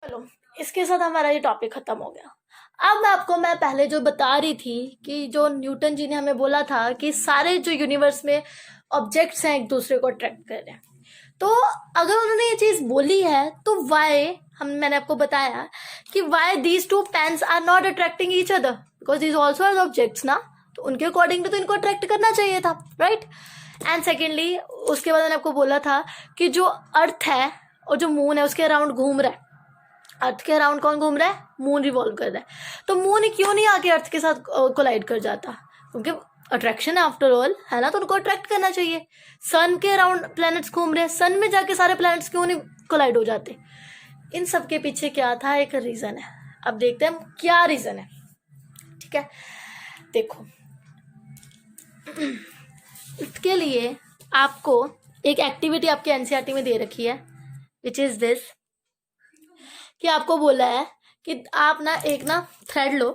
चलो, इसके साथ हमारा ये टॉपिक खत्म हो गया। अब मैं पहले जो बता रही थी कि जो न्यूटन जी ने हमें बोला था कि सारे जो यूनिवर्स में ऑब्जेक्ट्स हैं एक दूसरे को अट्रैक्ट कर रहे हैं, तो अगर उन्होंने ये चीज बोली है तो मैंने आपको बताया कि why these two pens are not attracting each other, because these also are objects ना, तो उनके अकॉर्डिंग तो इनको अट्रैक्ट करना चाहिए था, राइट। एंड सेकेंडली उसके बाद मैंने आपको बोला था कि जो अर्थ है और जो मून है उसके अराउंड घूम रहा है। अर्थ के अराउंड कौन घूम रहा है? मून रिवॉल्व कर रहा है। तो मून क्यों नहीं आके अर्थ के साथ कोलाइड कर जाता? क्योंकि अट्रैक्शन है आफ्टर ऑल, है ना, तो उनको अट्रैक्ट करना चाहिए। सन के अराउंड प्लैनेट्स घूम रहे हैं, सन में जाके सारे प्लैनेट्स क्यों नहीं कोलाइड हो जाते? इन सब के पीछे क्या था? एक रीजन है। अब देखते हैं क्या रीजन है। ठीक है, देखो इसके लिए आपको एक एक्टिविटी आपके एनसीईआरटी में दे रखी है, विच इज दिस, कि आपको बोला है कि आप एक थ्रेड लो,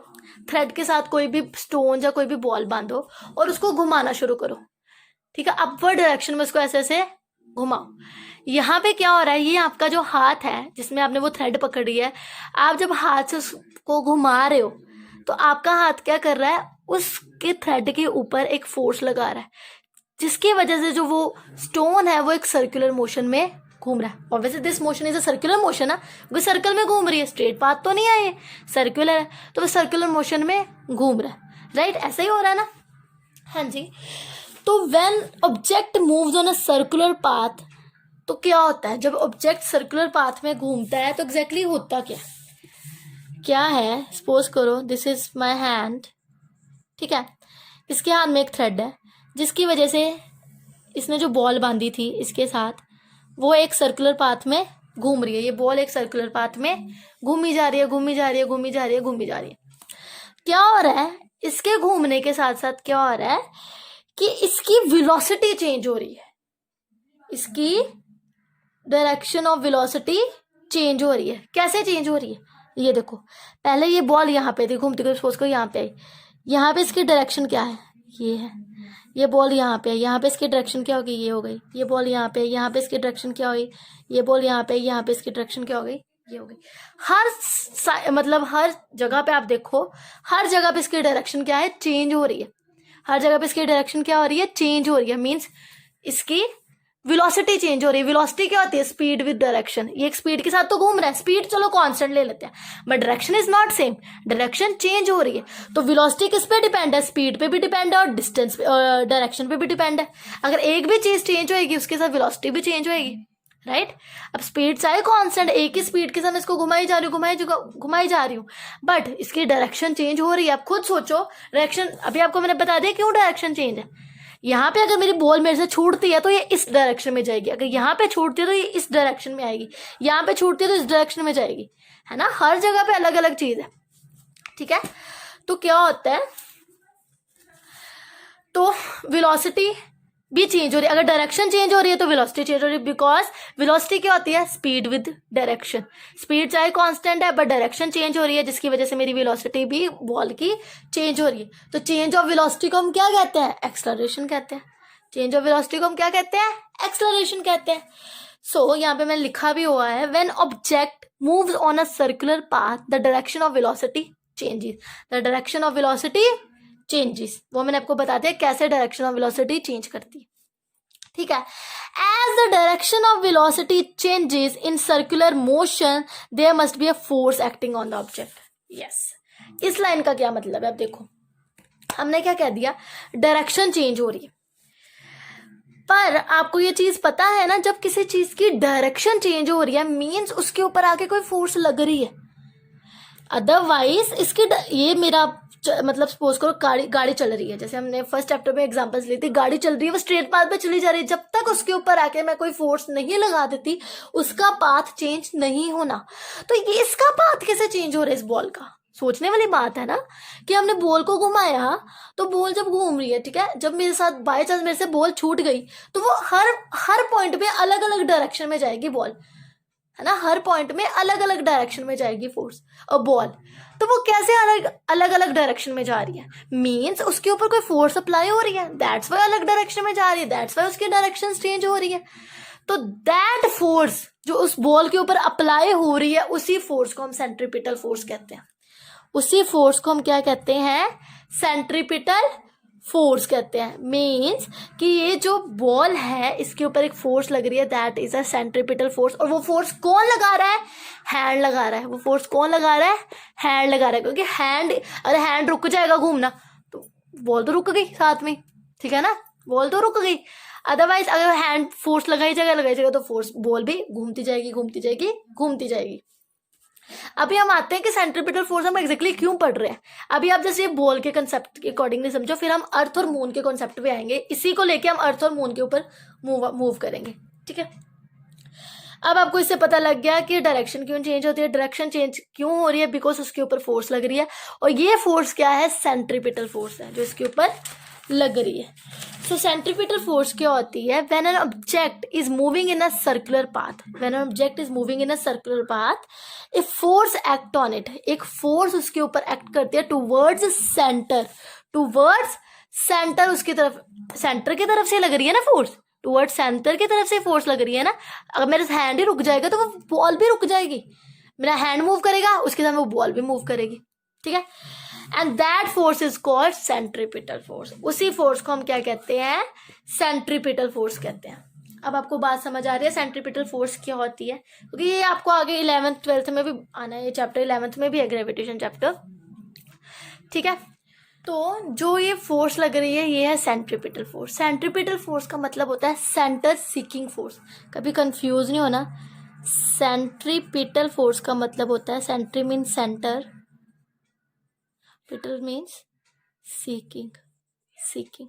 थ्रेड के साथ कोई भी स्टोन या कोई भी बॉल बांधो और उसको घुमाना शुरू करो। ठीक है, अपवर्ड डायरेक्शन में उसको ऐसे ऐसे घुमाओ। यहाँ पे क्या हो रहा है, ये आपका जो हाथ है जिसमें आपने वो थ्रेड पकड़ी है, आप जब हाथ से उसको घुमा रहे हो तो आपका हाथ क्या कर रहा है, उसके थ्रेड के ऊपर एक फोर्स लगा रहा है, जिसकी वजह से जो वो स्टोन है वो एक सर्कुलर मोशन में घूम रहा है। Obviously this motion is a circular motion है, वो सर्कल में घूम रही है, स्ट्रेट पाथ तो नहीं है, ये सर्कुलर है, तो वो सर्कुलर मोशन में घूम रहा है, राइट। ऐसा ही हो रहा है ना? हाँ जी। तो when object moves on a circular path, तो क्या होता है जब ऑब्जेक्ट सर्कुलर पाथ में घूमता है? तो एग्जैक्टली होता क्या है, सपोज करो दिस इज माई हैंड, ठीक है, इसके हाथ में एक थ्रेड है, जिसकी वजह से इसने जो बॉल बांधी थी इसके साथ, वो एक सर्कुलर पाथ में घूम रही है। ये बॉल एक सर्कुलर पाथ में घूमी जा रही है, घूमी जा रही है, घूमी जा रही है, घूमी जा रही है। क्या हो रहा है, इसके घूमने के साथ साथ क्या हो रहा है कि इसकी वेलोसिटी चेंज हो रही है, इसकी डायरेक्शन ऑफ वेलोसिटी चेंज हो रही है। कैसे चेंज हो रही है? ये देखो, पहले ये बॉल यहाँ पे थी घूमती हुई, सपोज करो यहाँ पे आई, यहाँ पे इसकी डायरेक्शन क्या है, ये है। ये बॉल यहाँ पे है, यहाँ पे इसकी डायरेक्शन क्या होगी, ये हो गई। ये बॉल यहाँ पे, यहाँ पे इसकी डायरेक्शन क्या हुई, ये बॉल यहाँ पे, यहाँ पे इसकी डायरेक्शन क्या हो गई, ये हो गई। मतलब हर जगह पे आप देखो, हर जगह पे इसकी डायरेक्शन क्या है, चेंज हो रही है। हर जगह पे इसकी डायरेक्शन क्या हो रही है, चेंज हो रही है। मीन्स इसकी वेलोसिटी चेंज हो रही है। वेलोसिटी क्या होती है? Speed with direction. ये एक स्पीड के साथ तो घूम रहा है, स्पीड चलो कांस्टेंट ले लेते हैं, but direction is not same, direction change हो रही है। तो वेलोसिटी किस पे डिपेंड है? स्पीड पे भी डिपेंड है और डिस्टेंस डायरेक्शन पे भी डिपेंड है। अगर एक भी चीज चेंज होएगी उसके साथ वेलोसिटी भी चेंज होएगी, राइट। अब स्पीड चाहे कांस्टेंट, एक ही स्पीड के साथ इसको घुमाई जा रही हूँ, बट इसकी डायरेक्शन चेंज हो रही है। आप खुद सोचो, डायरेक्शन अभी आपको मैंने बता दिया क्यों डायरेक्शन चेंज है। यहाँ पे अगर मेरी बॉल मेरे से छूटती है तो ये इस डायरेक्शन में जाएगी, अगर यहाँ पे छूटती है तो ये इस डायरेक्शन में आएगी, यहाँ पे छूटती है तो इस डायरेक्शन में जाएगी, है ना। हर जगह पे अलग अलग चीज है, ठीक है। तो क्या होता है, तो वेलोसिटी भी चेंज हो रही है। अगर डायरेक्शन चेंज हो रही है तो वेलोसिटी चेंज हो रही है, बिकॉज वेलोसिटी क्या होती है? Speed with direction. स्पीड चाहे कांस्टेंट है बट डायरेक्शन चेंज हो रही है, जिसकी वजह से मेरी वेलोसिटी भी बॉल की चेंज हो रही है। तो चेंज ऑफ वेलोसिटी को हम क्या कहते हैं? एक्सेलरेशन कहते हैं। चेंज ऑफ वेलोसिटी को हम क्या कहते हैं? एक्सेलरेशन कहते हैं। सो यहाँ पे मैंने लिखा भी हुआ है, when object moves on a circular path the direction of velocity changes. The direction of velocity changes, वो मैंने आपको बता दिया कैसे डायरेक्शन ऑफ वेलोसिटी चेंज करती है, ठीक है। As the direction of velocity changes in circular motion there must be a force acting on the object. Yes, इस लाइन का क्या मतलब है? अब देखो, हमने क्या कह दिया, डायरेक्शन चेंज हो रही है, पर आपको ये चीज पता है ना, जब किसी चीज की डायरेक्शन चेंज हो रही है मीन्स उसके ऊपर आके कोई फोर्स लग रही है। अदरवाइज इसकी ये मेरा मतलब सपोज करो गाड़ी चल रही है, जैसे हमने फर्स्ट चैप्टर में एग्जांपल्स ली थी, गाड़ी चल रही है, वो स्ट्रेट पाथ पे चली जा रही है, जब तक उसके ऊपर आके मैं कोई फोर्स नहीं लगा देती उसका पाथ चेंज नहीं होना। तो ये इसका पाथ कैसे चेंज हो रहा है इस बॉल का? सोचने वाली बात है ना, कि हमने बॉल को घुमाया तो बॉल जब घूम रही है, ठीक है, जब मेरे साथ बाय चांस मेरे से बॉल छूट गई तो वो हर पॉइंट में अलग अलग डायरेक्शन में जाएगी बॉल, है ना। हर पॉइंट में अलग अलग डायरेक्शन में जाएगी फोर्स और बॉल, तो वो कैसे अलग अलग डायरेक्शन में जा रही है? मींस उसके ऊपर कोई फोर्स अप्लाई हो रही है, दैट्स वाई अलग डायरेक्शन में जा रही है, दैट्स वाई उसकी डायरेक्शन चेंज हो रही है। तो दैट फोर्स जो उस बॉल के ऊपर अप्लाई हो रही है, उसी फोर्स को हम सेंट्रीपिटल फोर्स कहते हैं। उसी फोर्स को हम क्या कहते हैं? सेंट्रीपिटल फोर्स कहते हैं। मीन्स कि ये जो बॉल है इसके ऊपर एक फोर्स लग रही है, that is a centripetal force. और वो फोर्स कौन लगा रहा है? हैंड लगा रहा है। वो फोर्स कौन लगा रहा है? हैंड लगा रहा है। क्योंकि हैंड, अरे हैंड रुक जाएगा घूमना तो बॉल तो रुक गई साथ में, ठीक है ना, बॉल तो रुक गई। अदरवाइज अगर हैंड फोर्स लगाई जाएगा तो फोर्स बॉल भी घूमती जाएगी घूमती जाएगी घूमती जाएगी। अभी हम आते हैं कि सेंट्रीपिटल फोर्स हम एग्जैक्टली क्यों पढ़ रहे हैं। अभी आप जैसे ये बॉल के कंसेप्ट के अकॉर्डिंगली समझो, फिर हम अर्थ और मून के कॉन्सेप्ट पे आएंगे। इसी को लेके हम अर्थ और मून के ऊपर मूव करेंगे, ठीक है। अब आपको इससे पता लग गया कि डायरेक्शन क्यों चेंज होती है। डायरेक्शन चेंज क्यों हो रही है? बिकॉज उसके ऊपर फोर्स लग रही है, और ये फोर्स क्या है? सेंट्रीपिटल फोर्स है जो इसके ऊपर लग रही है। सो सेंट्रीपिटल फोर्स क्या होती है? When an object is moving in a circular path, when an object is moving in a circular path, a force act on it, एक फोर्स उसके ऊपर एक्ट करती है टूवर्ड्स सेंटर, टूवर्ड्स सेंटर, उसकी तरफ, सेंटर की तरफ से लग रही है ना फोर्स, टूवर्ड्स सेंटर की तरफ से फोर्स लग रही है ना। अगर मेरा हैंड ही रुक जाएगा तो वो बॉल भी रुक जाएगी। मेरा हैंड मूव करेगा उसके साथ वो बॉल भी मूव करेगी, ठीक है। And that force is called centripetal force. उसी फोर्स को हम क्या कहते हैं? सेंट्रीपिटल फोर्स कहते हैं। अब आपको बात समझ आ रही है सेंट्रीपिटल फोर्स क्या होती है? क्योंकि ये आपको आगे 11th 12th में भी आना है, ये चैप्टर 11th में भी है, ग्रेविटेशन चैप्टर, ठीक है। तो जो ये फोर्स लग रही है ये है सेंट्रीपिटल फोर्स। सेंट्रीपिटल फोर्स का मतलब होता है सेंटर सीकिंग फोर्स। कभी कंफ्यूज नहीं होना, सेंट्रीपिटल फोर्स का मतलब होता है, centri means centre, petal means seeking, seeking,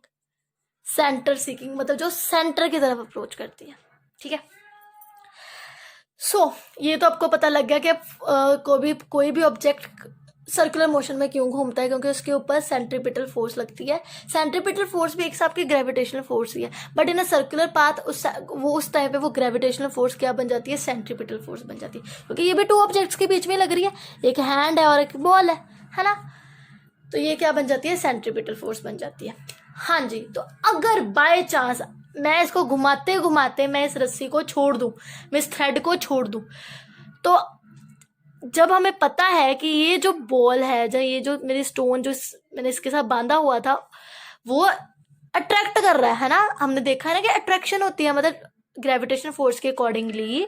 centre seeking मतलब जो सेंटर की तरफ अप्रोच करती है, ठीक है। सो ये तो आपको पता लग गया कि कोई भी ऑब्जेक्ट सर्कुलर मोशन में क्यों घूमता है, क्योंकि उसके ऊपर सेंट्रीपिटल फोर्स लगती है। सेंट्रीपिटल फोर्स भी एक हिसाब की ग्रेविटेशनल फोर्स ही है, but in a circular path उस टाइम पे वो ग्रेविटेशनल फोर्स क्या बन जाती है? सेंट्रीपिटल फोर्स बन जाती है, क्योंकि ये भी टू ऑब्जेक्ट्स के बीच में लग रही है, एक हैंड है और एक बॉल है ना। तो ये क्या बन जाती है? सेंट्रीपिटल फोर्स बन जाती है। हाँ जी, तो अगर बाय चांस मैं इसको घुमाते घुमाते मैं इस रस्सी को छोड़ दूं, मैं इस थ्रेड को छोड़ दूं, तो जब हमें पता है कि ये जो बॉल है, जो ये जो मेरी स्टोन जो मैंने इसके साथ बांधा हुआ था वो अट्रैक्ट कर रहा है ना, हमने देखा है ना कि अट्रैक्शन होती है, मतलब ग्रेविटेशन फोर्स के accordingly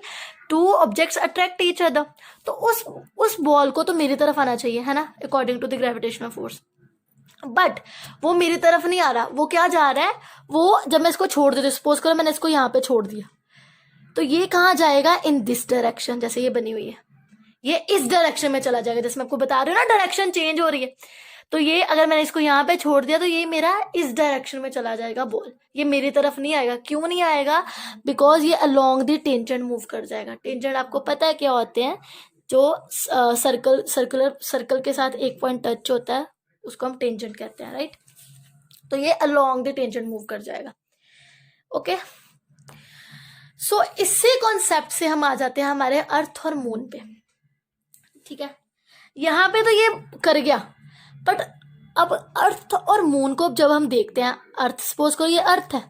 two objects attract each other. तो उस बॉल को तो मेरी तरफ आना चाहिए, है ना, according to the gravitational force, but वो मेरी तरफ नहीं आ रहा। वो क्या जा रहा है? वो जब मैं इसको छोड़ देती हूँ, सपोज करो मैंने इसको यहाँ पे छोड़ दिया, तो ये कहाँ जाएगा? इन दिस डायरेक्शन, जैसे ये बनी हुई है, ये इस डायरेक्शन में चला जाएगा। जैसे मैं आपको बता रही हूँ ना, डायरेक्शन चेंज हो रही है, तो ये अगर मैंने इसको यहाँ पे छोड़ दिया तो ये मेरा इस डायरेक्शन में चला जाएगा बॉल, ये मेरी तरफ नहीं आएगा। क्यों नहीं आएगा? बिकॉज ये अलोंग द टेंजेंट मूव कर जाएगा। टेंजेंट आपको पता है क्या होते हैं? जो सर्कल के साथ एक पॉइंट टच होता है उसको हम टेंजेंट कहते हैं, राइट। तो ये अलोंग द टेंजेंट मूव कर जाएगा, ओके। सो इसी कॉन्सेप्ट से हम आ जाते हैं हमारे अर्थ और मून पे, ठीक है। यहाँ पे तो ये कर गया, बट अब अर्थ और मून को जब हम देखते हैं, अर्थ सपोज करो ये अर्थ है,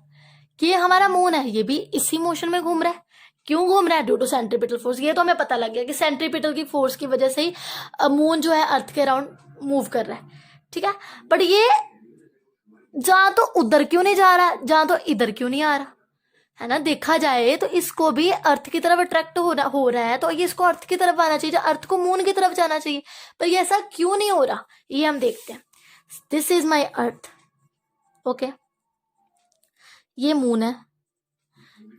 कि ये हमारा मून है, ये भी इसी मोशन में घूम रहा है। क्यों घूम रहा है? Due to centripetal force. ये तो हमें पता लग गया कि सेंट्रीपिटल की फोर्स की वजह से ही मून जो है अर्थ के अराउंड मूव कर रहा है, ठीक है। बट ये जहां तो उधर क्यों नहीं जा रहा, जहां तो इधर क्यों नहीं आ रहा, है ना। देखा जाए तो इसको भी अर्थ की तरफ अट्रैक्ट हो रहा है, तो ये इसको अर्थ की तरफ आना चाहिए, अर्थ को मून की तरफ जाना चाहिए, पर ये ऐसा क्यों नहीं हो रहा, ये हम देखते हैं। This is my earth, okay. ये मून है,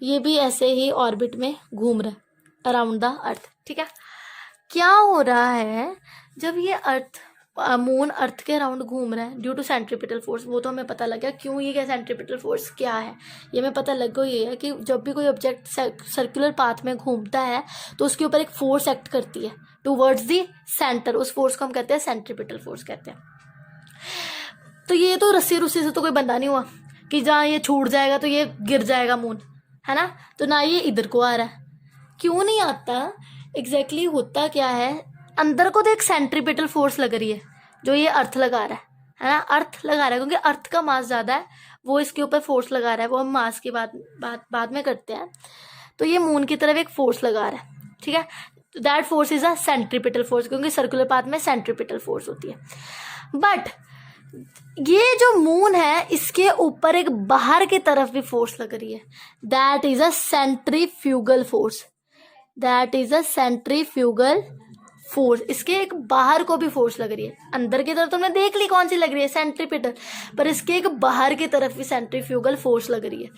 ये भी ऐसे ही ऑर्बिट में घूम रहा है अराउंड द अर्थ, ठीक है। क्या हो रहा है जब ये अर्थ मून अर्थ के अराउंड घूम रहा है? Due to centripetal force. वो तो हमें पता लग गया क्यों, ये क्या सेंट्रीपिटल फोर्स क्या है, ये हमें पता लग गया। ये है कि जब भी कोई ऑब्जेक्ट सर्कुलर पाथ में घूमता है तो उसके ऊपर एक फोर्स एक्ट करती है टूवर्ड्स दी सेंटर, उस फोर्स को हम कहते हैं सेंट्रीपिटल फोर्स कहते हैं। तो ये तो रस्सी रुस्सी से तो कोई बंधा नहीं हुआ कि जहाँ ये छूट जाएगा तो ये गिर जाएगा मून, है ना। तो ना ये इधर को आ रहा है, क्यों नहीं आता? एग्जैक्टली होता क्या है, अंदर को तो एक सेंट्रीपिटल फोर्स लग रही है जो ये अर्थ लगा रहा है ना, अर्थ लगा रहा है, क्योंकि अर्थ का मास ज़्यादा है, वो इसके ऊपर फोर्स लगा रहा है। वो हम मास की बात में करते हैं। तो ये मून की तरफ एक फोर्स लगा रहा है, ठीक है, that force is a centripetal force, क्योंकि सर्कुलर पाथ में सेंट्रीपिटल फोर्स होती है। बट ये जो मून है इसके ऊपर एक बाहर की तरफ भी फोर्स लग रही है, that is a centrifugal force, that is a centrifugal force. इसके एक बाहर को भी फोर्स लग रही है, अंदर की तरफ तुमने देख ली कौन सी लग रही है, सेंट्रीपिटल, पर इसके एक बाहर की तरफ भी सेंट्रीफ्यूगल फोर्स लग रही है।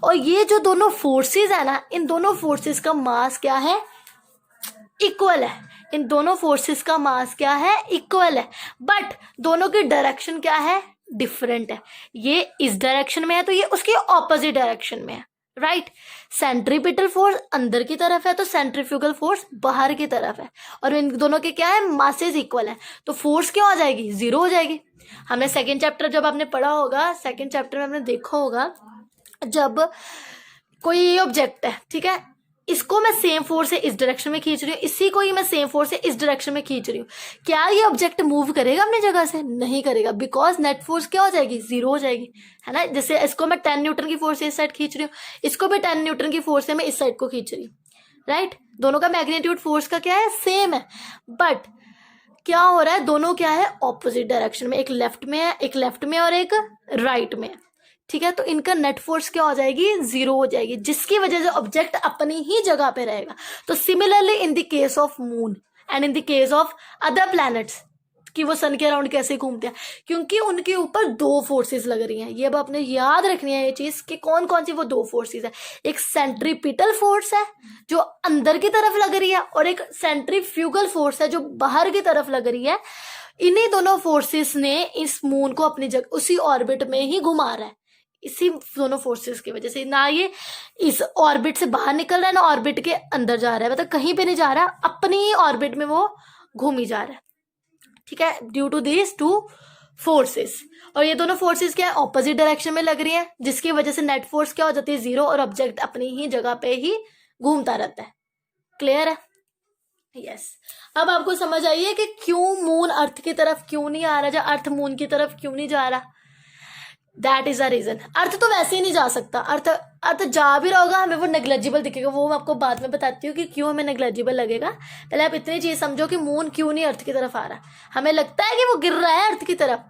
और ये जो दोनों फोर्सेस है ना, इन दोनों फोर्सेस का मास क्या है, इक्वल है। इन दोनों फोर्सेस का मास क्या है, इक्वल है, बट दोनों की डायरेक्शन क्या है, डिफरेंट है। ये इस डायरेक्शन में है तो ये उसके ऑपोजिट डायरेक्शन में है, राइट। सेंट्रीपिटल फोर्स अंदर की तरफ है तो सेंट्रीफ्यूगल फोर्स बाहर की तरफ है, और इन दोनों के क्या है, मासेस इक्वल है, तो फोर्स क्या हो जाएगी, जीरो हो जाएगी। हमने सेकेंड चैप्टर जब आपने पढ़ा होगा, सेकेंड चैप्टर में हमने देखा होगा, जब कोई ऑब्जेक्ट है, ठीक है, इसको मैं सेम फोर्स से इस डायरेक्शन में खींच रही हूँ, इसी को ही मैं सेम फोर्स से इस डायरेक्शन में खींच रही हूँ, क्या ये ऑब्जेक्ट मूव करेगा अपनी जगह से, नहीं करेगा, बिकॉज नेट फोर्स क्या हो जाएगी, जीरो हो जाएगी, है ना। जैसे इसको मैं 10 न्यूटन की फोर्स से इस साइड खींच रही हूँ, इसको भी 10 न्यूटन की फोर्स से मैं इस साइड को खींच रही हूँ, राइट। दोनों का मैग्नीट्यूड फोर्स का क्या है, सेम है, बट क्या हो रहा है, दोनों क्या है, ऑपोजिट डायरेक्शन में, एक लेफ्ट में है, एक लेफ्ट में और एक राइट में, ठीक है। तो इनका नेट फोर्स क्या हो जाएगी, जीरो हो जाएगी, जिसकी वजह से ऑब्जेक्ट अपनी ही जगह पे रहेगा। तो similarly in the case of moon and in the case of other planets, कि वो सन के अराउंड कैसे घूमते हैं, क्योंकि उनके ऊपर दो फोर्सेस लग रही हैं। ये अब आपने याद रखनी है ये चीज कि कौन कौन सी वो दो फोर्सेस है, एक सेंट्रीपिटल फोर्स है जो अंदर की तरफ लग रही है, और एक सेंट्रीफ्यूगल फोर्स है जो बाहर की तरफ लग रही है। इन्हीं दोनों फोर्सेस ने इस मून को अपनी जगह उसी ऑर्बिट में ही घुमा रहा है, इसी दोनों फोर्सेस की वजह से। ना ये इस ऑर्बिट से बाहर निकल रहा है, ना ऑर्बिट के अंदर जा रहा है, मतलब कहीं पे नहीं जा रहा, अपनी ही ऑर्बिट में वो घूम ही जा रहा है, ठीक है, due to this two forces. और ये दोनों फोर्सेस क्या है, ऑपोजिट डायरेक्शन में लग रही है, जिसकी वजह से नेट फोर्स क्या हो जाती है, जीरो, और ऑब्जेक्ट अपनी ही जगह पे ही घूमता रहता है। क्लियर है, यस। अब आपको समझ आई है कि क्यों मून अर्थ की तरफ क्यों नहीं आ रहा, या अर्थ मून की तरफ क्यों नहीं जा रहा। That is a reason. Earth तो वैसे ही नहीं जा सकता, अर्थ जा भी रहा होगा, हमें वो नेग्लेजिबल दिखेगा, वो मैं आपको बाद में बताती हूँ कि क्यों हमें नेग्लेजिबल लगेगा। पहले आप इतनी चीज समझो कि मून क्यों नहीं अर्थ की तरफ आ रहा। हमें लगता है कि वो गिर रहा है अर्थ की तरफ,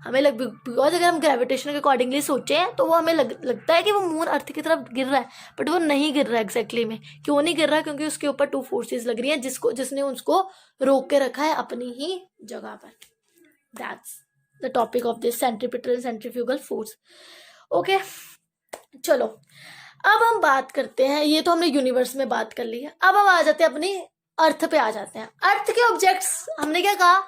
हमें बिकॉज अगर हम ग्रेविटेशन के अकॉर्डिंगली सोचे तो वो हमें लगता है कि वो मून अर्थ की तरफ गिर रहा है, बट वो नहीं गिर रहा है एग्जैक्टली में। क्यों नहीं गिर रहा, क्योंकि उसके ऊपर टू फोर्सेस लग रही है, जिसने उसको रोक के रखा है अपनी ही जगह पर। That's the topic of this centripetal and centrifugal force. Okay, चलो अब हम बात करते हैं, ये तो हमने यूनिवर्स में बात कर ली है, अब हम आ जाते हैं अपनी अर्थ पे आ जाते हैं। अर्थ के ऑब्जेक्ट्स, हमने क्या कहा,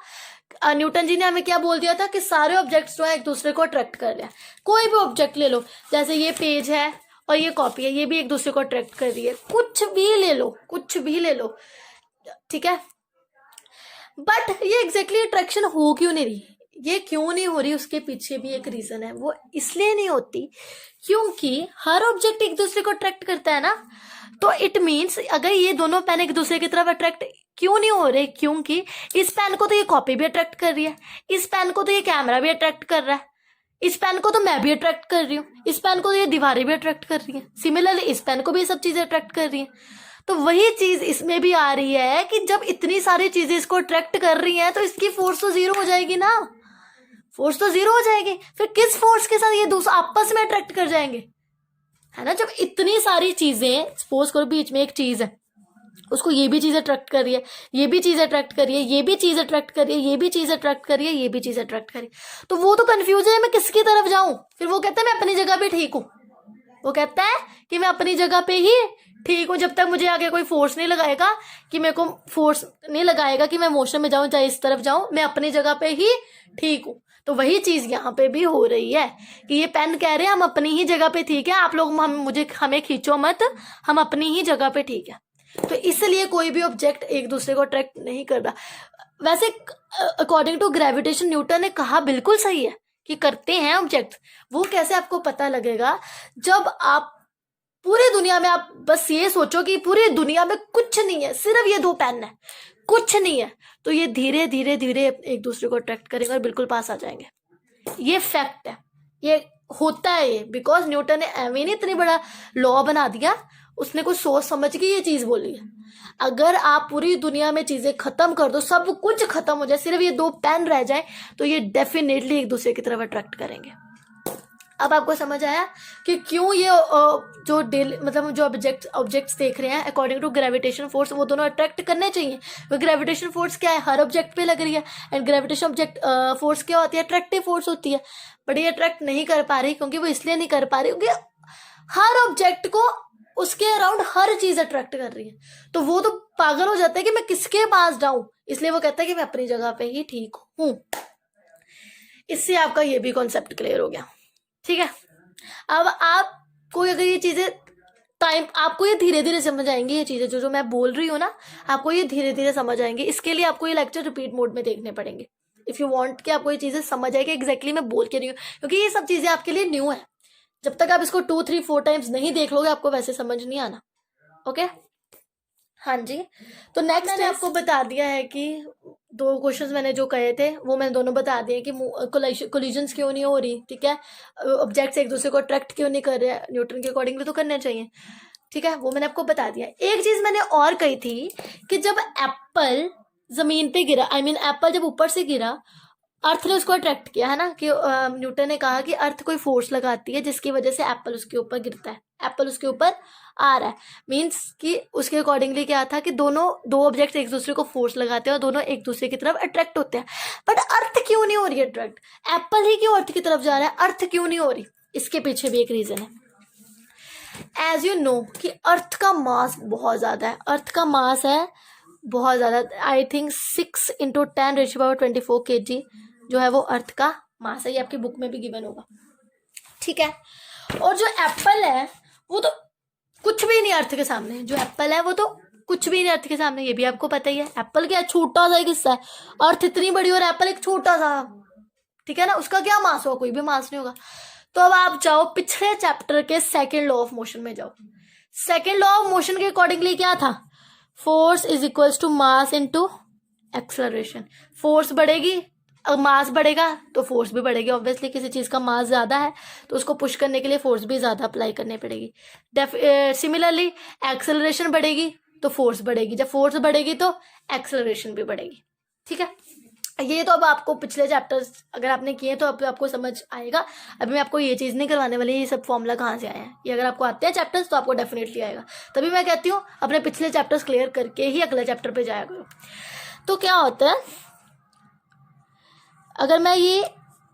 न्यूटन जी ने हमें क्या बोल दिया था कि सारे ऑब्जेक्ट्स जो है एक दूसरे को अट्रैक्ट कर रहे हैं। कोई भी ऑब्जेक्ट ले लो, जैसे ये पेज है और ये कॉपी है, ये भी एक दूसरे को अट्रैक्ट कर रही है, कुछ भी ले लो, कुछ भी ले लो, ठीक है। बट ये एग्जैक्टली अट्रैक्शन हो क्यों नहीं रही, ये क्यों नहीं हो रही, उसके पीछे भी एक रीजन है। वो इसलिए नहीं होती क्योंकि हर ऑब्जेक्ट एक दूसरे को अट्रैक्ट करता है ना, तो इट मीन्स अगर ये दोनों पेन एक दूसरे की तरफ अट्रैक्ट क्यों नहीं हो रहे, क्योंकि इस पेन को तो ये कॉपी भी अट्रैक्ट कर रही है, इस पेन को तो ये कैमरा भी अट्रैक्ट कर रहा है, इस पेन को तो मैं भी अट्रैक्ट कर रही हूँ, इस पेन को तो ये दीवारें भी अट्रैक्ट कर रही है, सिमिलरली इस पेन को भी ये सब चीजें अट्रैक्ट कर रही है। तो वही चीज इसमें भी आ रही है कि जब इतनी सारी चीजें इसको अट्रैक्ट कर रही हैं तो इसकी फोर्स तो जीरो हो जाएगी ना, फोर्स तो जीरो हो जाएगी। फिर किस फोर्स के साथ ये दोनों आपस में अट्रैक्ट कर जाएंगे, है ना। जब इतनी सारी चीजें, सपोज करो बीच में एक चीज है, उसको ये भी चीज अट्रैक्ट कर रही है, ये भी चीज अट्रैक्ट कर रही है, ये भी चीज अट्रैक्ट कर रही है, ये भी चीज अट्रैक्ट कर रही है, ये भी चीज अट्रैक्ट कर रही है, तो वो तो कंफ्यूज है मैं किसकी तरफ जाऊं। फिर वो कहता है मैं अपनी जगह पे ठीक हूँ, वो कहता है कि मैं अपनी जगह पे ही ठीक हूँ, जब तक मुझे आगे कोई फोर्स नहीं लगाएगा, कि मेरे को फोर्स नहीं लगाएगा कि मैं मोशन में जाऊं चाहे इस तरफ जाऊं, मैं अपनी जगह पे ही ठीक हूँ। तो वही चीज यहाँ पे भी हो रही है कि ये पेन कह रहे हैं हम अपनी ही जगह पे ठीक है, आप लोग हमें खींचो मत, हम अपनी ही जगह पे ठीक है। तो इसलिए कोई भी ऑब्जेक्ट एक दूसरे को अट्रैक्ट नहीं कर रहा। वैसे अकॉर्डिंग टू ग्रेविटेशन न्यूटन ने कहा बिल्कुल सही है कि करते हैं ऑब्जेक्ट। वो कैसे आपको पता लगेगा, जब आप पूरी दुनिया में, आप बस ये सोचो कि पूरी दुनिया में कुछ नहीं है, सिर्फ ये दो पेन है, कुछ नहीं है, तो ये धीरे धीरे धीरे एक दूसरे को अट्रैक्ट करेंगे और बिल्कुल पास आ जाएंगे। ये फैक्ट है, ये होता है ये, बिकॉज न्यूटन ने एवं नहीं इतनी बड़ा लॉ बना दिया, उसने कुछ सोच समझ के ये चीज बोली है। अगर आप पूरी दुनिया में चीजें खत्म कर दो, सब कुछ खत्म हो जाए, सिर्फ ये 2 पेन रह जाए, तो ये डेफिनेटली एक दूसरे की तरफ अट्रैक्ट करेंगे। अब आपको समझ आया कि क्यों ये जो डेली मतलब जो ऑब्जेक्ट्स देख रहे हैं अकॉर्डिंग टू ग्रेविटेशन फोर्स, वो दोनों अट्रैक्ट करने चाहिए। क्योंकि ग्रेविटेशन फोर्स क्या है, हर ऑब्जेक्ट पे लग रही है, एंड ग्रेविटेशन ऑब्जेक्ट फोर्स क्या होती है, अट्रैक्टिव फोर्स होती है। बट ये अट्रैक्ट नहीं कर पा रही, क्योंकि वो इसलिए नहीं कर पा रही क्योंकि हर ऑब्जेक्ट को उसके अराउंड हर चीज अट्रैक्ट कर रही है। तो वो तो पागल हो जाता है कि मैं किसके पास जाऊं, इसलिए वो कहता है कि मैं अपनी जगह पे ही ठीक हूं। इससे आपका ये भी कॉन्सेप्ट क्लियर हो गया, ठीक है। अब आपको अगर ये चीजें टाइम, आपको ये धीरे धीरे समझ आएंगी, ये चीजें जो मैं बोल रही हूँ ना, आपको ये धीरे धीरे समझ आएंगी। इसके लिए आपको ये लेक्चर रिपीट मोड में देखने पड़ेंगे इफ यू वांट कि आपको ये चीजें समझ आएगी एग्जैक्टली मैं बोल के रही हूँ, क्योंकि ये सब चीजें आपके लिए न्यू है। जब तक आप इसको 2, 3, 4 टाइम्स नहीं देख लोगे, आपको वैसे समझ नहीं आना। ओके, हाँ जी। तो नेक्स्ट मैंने आपको बता दिया है कि 2 क्वेश्चंस मैंने जो कहे थे वो मैंने दोनों बता दिए कि कोलिजन्स क्यों नहीं हो रही, ठीक है। ऑब्जेक्ट्स एक दूसरे को अट्रैक्ट क्यों नहीं कर रहे हैं, न्यूटन के अकॉर्डिंगली तो करने चाहिए, ठीक है। वो मैंने आपको बता दिया। एक चीज मैंने और कही थी कि जब एप्पल जमीन पे गिरा, आई मीन एप्पल जब ऊपर से गिरा, अर्थ ने उसको अट्रैक्ट किया, है ना, कि न्यूटन ने कहा कि अर्थ कोई फोर्स लगाती है जिसकी वजह से एप्पल उसके ऊपर गिरता है, एप्पल उसके ऊपर आ रहा है। मीन्स कि उसके अकॉर्डिंगली क्या था कि दो ऑब्जेक्ट एक दूसरे को फोर्स लगाते हैं और दोनों एक दूसरे की तरफ अट्रैक्ट होते हैं। बट अर्थ क्यों नहीं हो रही अट्रैक्ट, एप्पल ही क्यों अर्थ की तरफ जा रहा है, अर्थ क्यों नहीं हो रही? इसके पीछे भी एक रीजन है। एज यू नो कि अर्थ का मास बहुत ज्यादा है, अर्थ का मास है बहुत ज्यादा, आई थिंक 6 × 10⁻24 kg जो है वो अर्थ का मास है। ये आपकी बुक में भी गिवन होगा, ठीक है। और जो एप्पल है वो तो कुछ भी नहीं अर्थ के सामने, जो एप्पल है वो तो कुछ भी नहीं अर्थ के सामने, ये भी आपको पता ही है। एप्पल क्या छोटा सा एक हिस्सा है, अर्थ इतनी बड़ी और एप्पल एक छोटा सा, ठीक है ना। उसका क्या मास होगा, कोई भी मास नहीं होगा। तो अब आप जाओ पिछले चैप्टर के सेकेंड लॉ ऑफ मोशन में जाओ। सेकेंड लॉ ऑफ मोशन के अकॉर्डिंगली क्या था, force is equals to mass into acceleration. Force बढ़ेगी, अब मास बढ़ेगा तो फोर्स भी बढ़ेगी। ऑब्वियसली किसी चीज का मास ज्यादा है तो उसको पुश करने के लिए फोर्स भी ज्यादा अप्लाई करनी पड़ेगी। सिमिलरली एक्सेलरेशन बढ़ेगी तो फोर्स बढ़ेगी, जब फोर्स बढ़ेगी तो एक्सेलरेशन भी बढ़ेगी, ठीक है। ये तो अब आपको पिछले चैप्टर्स अगर आपने किए तो अब आपको समझ आएगा। अभी मैं आपको ये चीज नहीं करवाने वाली, ये सब फॉर्मूला कहाँ से आए हैं, ये अगर आपको आते हैं चैप्टर्स तो आपको डेफिनेटली आएगा। तभी मैं कहती हूँ अपने पिछले चैप्टर्स क्लियर करके ही अगले चैप्टर पे जाया करो। तो क्या होता है, अगर मैं ये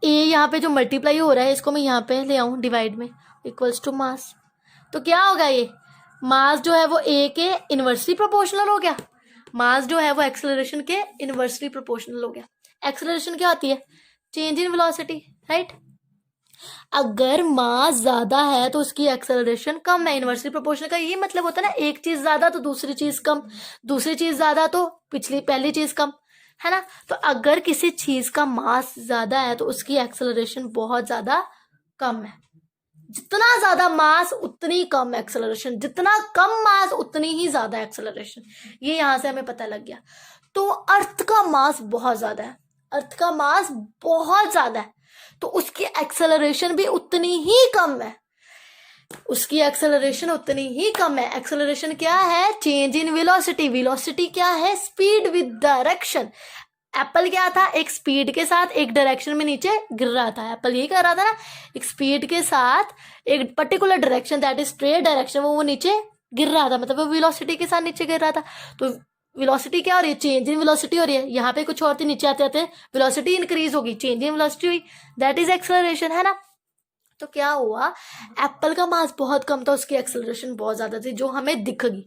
ए यहाँ पे जो मल्टीप्लाई हो रहा है इसको मैं यहाँ पे ले आऊँ डिवाइड में, इक्वल्स टू मास, तो क्या होगा, ये मास जो है वो ए के इनवर्सली प्रोपोर्शनल हो गया, मास जो है वो एक्सेलरेशन के इनवर्सली प्रोपोर्शनल हो गया। एक्सेलरेशन क्या होती है, चेंज इन वेलोसिटी, राइट। अगर मास ज्यादा है तो उसकी एक्सेलरेशन कम है, इनवर्सली प्रोपोर्शनल का यही मतलब होता है ना, एक चीज ज्यादा तो दूसरी चीज कम, दूसरी चीज ज्यादा तो पहली चीज कम, है ना। तो अगर किसी चीज का मास ज्यादा है तो उसकी एक्सेलरेशन बहुत ज्यादा कम है। जितना ज्यादा मास उतनी कम एक्सेलरेशन, जितना कम मास उतनी ही ज्यादा एक्सेलरेशन, ये यहां से हमें पता लग गया। तो अर्थ का मास बहुत ज्यादा है, अर्थ का मास बहुत ज्यादा है तो उसकी एक्सेलरेशन भी उतनी ही कम है, उसकी एक्सेलरेशन उतनी ही कम है। एक्सेलरेशन क्या है, चेंज इन वेलोसिटी, वेलोसिटी क्या है, स्पीड विद डायरेक्शन। एप्पल क्या था, एक स्पीड के साथ एक डायरेक्शन में नीचे गिर रहा था, एप्पल यही कर रहा था ना, एक स्पीड के साथ एक particular direction that is straight direction वो नीचे गिर रहा था, मतलब वो वेलोसिटी के साथ नीचे गिर रहा था। तो वेलोसिटी क्या हो रही है, चेंज इन वेलोसिटी हो रही है। यहाँ पे कुछ और थी, नीचे आते आते वेलोसिटी इंक्रीज होगी, चेंज इन वेलोसिटी हुई, दैट इज एक्सेलरेशन, है ना। तो क्या हुआ, एप्पल का मास बहुत कम था, उसकी एक्सेलरेशन बहुत ज्यादा थी जो हमें दिखेगी।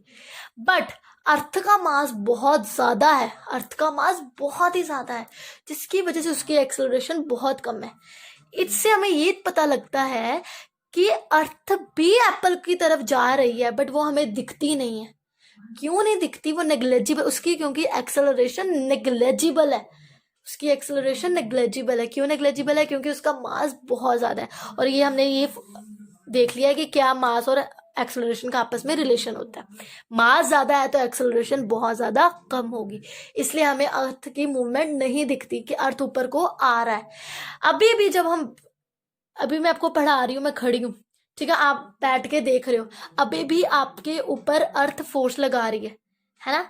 बट अर्थ का मास बहुत ज्यादा है, अर्थ का मास बहुत ही ज्यादा है जिसकी वजह से उसकी एक्सेलरेशन बहुत कम है। इससे हमें ये पता लगता है कि अर्थ भी एप्पल की तरफ जा रही है बट वो हमें दिखती नहीं है। क्यों नहीं दिखती, वो नेग्लेजिबल उसकी, क्योंकि एक्सेलरेशन नेग्लेजिबल है, उसकी एक्सेलरेशन नेग्लेजिबल है। क्यों नेग्लेजिबल है, क्योंकि उसका मास बहुत ज्यादा है। और ये हमने ये देख लिया है कि क्या मास और एक्सेलरेशन का आपस में रिलेशन होता है। मास ज्यादा है तो एक्सेलरेशन बहुत ज्यादा कम होगी, इसलिए हमें अर्थ की मूवमेंट नहीं दिखती कि अर्थ ऊपर को आ रहा है। अभी भी जब हम, अभी मैं आपको पढ़ा रही हूँ, मैं खड़ी हूँ, ठीक है, आप बैठ के देख रहे हो, अभी भी आपके ऊपर अर्थ फोर्स लगा रही है ना,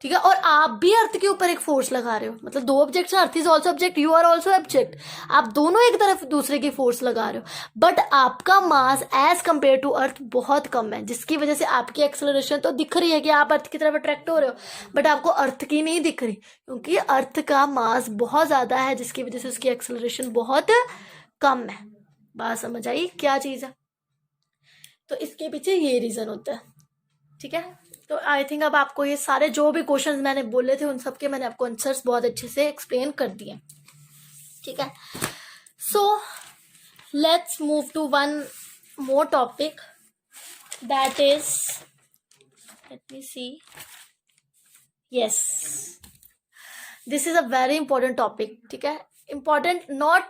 ठीक है, और आप भी अर्थ के ऊपर एक फोर्स लगा रहे हो, मतलब दो objects, earth is also object, you are also object, आप दोनों एक तरफ दूसरे की फोर्स लगा रहे हो, बट आपका mass as compare to earth बहुत कम है, जिसकी वजह से आपकी एक्सेलरेशन तो दिख रही है कि आप अर्थ की तरफ अट्रैक्ट हो रहे हो, बट आपको अर्थ की नहीं दिख रही, क्योंकि अर्थ का मास बहुत ज़्यादा है, जिसकी वजह से उसकी एक्सेलरेशन बहुत कम है। बात समझ आई क्या चीज़ है? तो इसके पीछे ये रीज़न होता है, ठीक है। तो आई थिंक अब आपको ये सारे जो भी क्वेश्चंस मैंने बोले थे उन सब के मैंने आपको आंसर्स बहुत अच्छे से एक्सप्लेन कर दिए, ठीक है। So let's move to one more topic, that is, let me see, yes, this is a very important topic, ठीक है, important not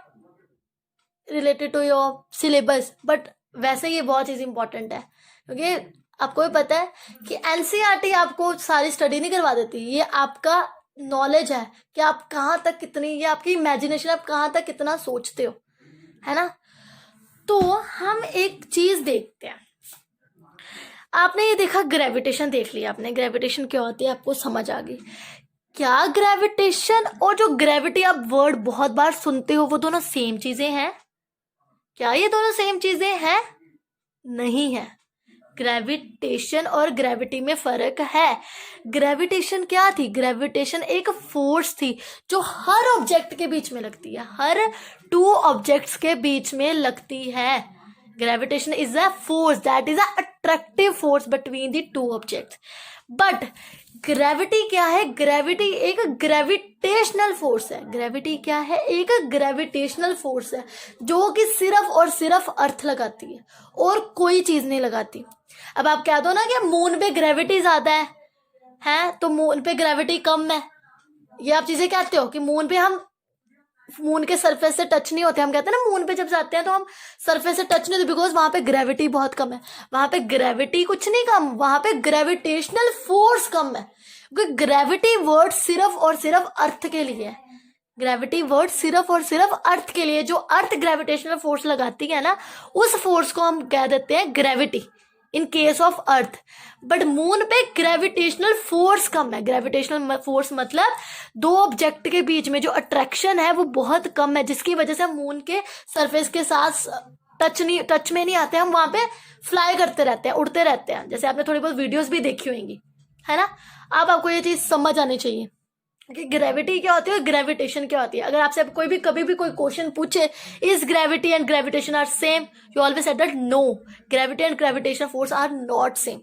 related to your syllabus, but वैसे ये बहुत चीज़ इंपॉर्टेंट है, क्योंकि आपको भी पता है कि एनसीईआरटी आपको सारी स्टडी नहीं करवा देती, ये आपका नॉलेज है कि आप कहाँ तक कितनी, ये आपकी इमेजिनेशन, आप कहाँ तक कितना सोचते हो, है ना। तो हम एक चीज़ देखते हैं, आपने ये देखा, ग्रेविटेशन देख लिया आपने, ग्रेविटेशन क्या होती है आपको समझ आ गई। क्या ग्रेविटेशन और जो ग्रेविटी आप वर्ड बहुत बार सुनते हो वो दोनों सेम चीज़ें हैं? क्या ये दोनों सेम चीज़ें हैं? नहीं है। ग्रेविटेशन और ग्रेविटी में फर्क है। ग्रेविटेशन क्या थी? ग्रेविटेशन एक फोर्स थी जो हर ऑब्जेक्ट के बीच में लगती है, हर टू ऑब्जेक्ट्स के बीच में लगती है। Gravitation is a force that is a attractive force between the two objects. But gravity क्या है? ग्रेविटी एक ग्रेविटेशनल फोर्स है। ग्रेविटी क्या है? एक ग्रेविटेशनल फोर्स है जो कि सिर्फ और सिर्फ अर्थ लगाती है और कोई चीज नहीं लगाती। अब आप कह दो ना कि मून पे ग्रेविटी ज्यादा है तो मून पे ग्रेविटी कम है, ये आप चीजें कहते हो कि मून पे हम मून के सरफेस से टच नहीं होते। हम कहते हैं ना मून पे जब जाते हैं तो हम सरफेस से टच नहीं होते, बिकॉज वहां पे ग्रेविटी बहुत कम है। वहां पे ग्रेविटी कुछ नहीं कम, वहां पे ग्रेविटेशनल फोर्स कम है, क्योंकि ग्रेविटी वर्ड सिर्फ और सिर्फ अर्थ के लिए है। ग्रेविटी वर्ड सिर्फ और सिर्फ अर्थ के लिए, जो अर्थ ग्रेविटेशनल फोर्स लगाती है ना, उस फोर्स को हम कह देते हैं gravity in case of earth. But moon पे ग्रेविटेशनल फोर्स कम है। ग्रेविटेशनल फोर्स मतलब दो ऑब्जेक्ट के बीच में जो अट्रैक्शन है वो बहुत कम है, जिसकी वजह से हम मून के सरफेस के साथ टच में नहीं आते, हम वहां पे फ्लाई करते रहते हैं, उड़ते रहते हैं, जैसे आपने थोड़ी बहुत वीडियोस भी देखी होंगी, है ना। अब आपको ये चीज समझ आनी चाहिए कि ग्रेविटी क्या होती है और ग्रेविटेशन क्या होती है। अगर आपसे कोई भी कभी भी कोई क्वेश्चन पूछे, is gravity and gravitation are same, you always said that no, gravity and gravitation force are not same.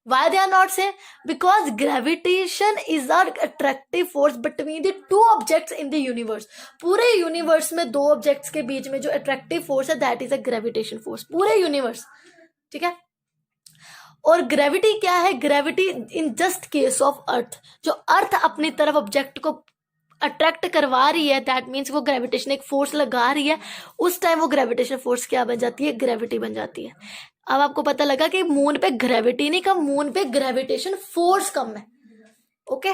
Why they are not same? Because gravitation is our attractive force between the two objects in the universe. पूरे universe में दो objects के बीच में जो attractive force है that is a gravitation force, पूरे universe, ठीक है। और ग्रेविटी क्या है? Gravity in just case of earth, जो अर्थ अपनी तरफ ऑब्जेक्ट को अट्रैक्ट करवा रही है, दैट मीन्स वो ग्रेविटेशन एक फोर्स लगा रही है, उस टाइम वो ग्रेविटेशन फोर्स क्या बन जाती है? ग्रेविटी बन जाती है। अब आपको पता लगा कि मून पे ग्रेविटी नहीं कम, मून पे ग्रेविटेशन फोर्स कम है। Okay,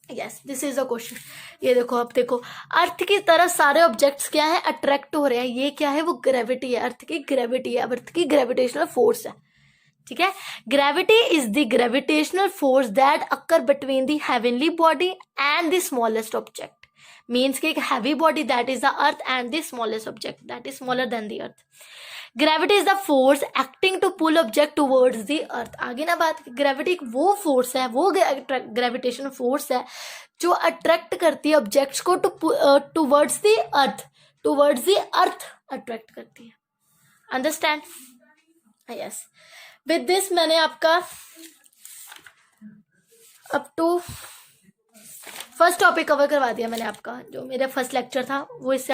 yes, this is a question. ये देखो, अब देखो, अर्थ की तरफ सारे ऑब्जेक्ट्स क्या है? अट्रैक्ट हो रहे हैं। ये क्या है? वो ग्रेविटी है, अर्थ की ग्रेविटी है, अर्थ की ग्रेविटेशनल फोर्स है, ठीक है। Gravity is the gravitational force that occur between the heavenly body and the smallest object. Means कि एक heavy body that is the earth and the smallest object that is smaller than the earth. Gravity is the force acting to pull object towards the earth. आगे ना बात, gravity वो force है, वो gravitation force है जो attract करती है ऑब्जेक्ट्स को towards the earth, towards the earth attract करती है। अंडरस्टैंड? यस। विद दिस मैंने आपका up to first topic cover करवा दिया मैंने आपका, जो मेरा फर्स्ट लेक्चर था वो इससे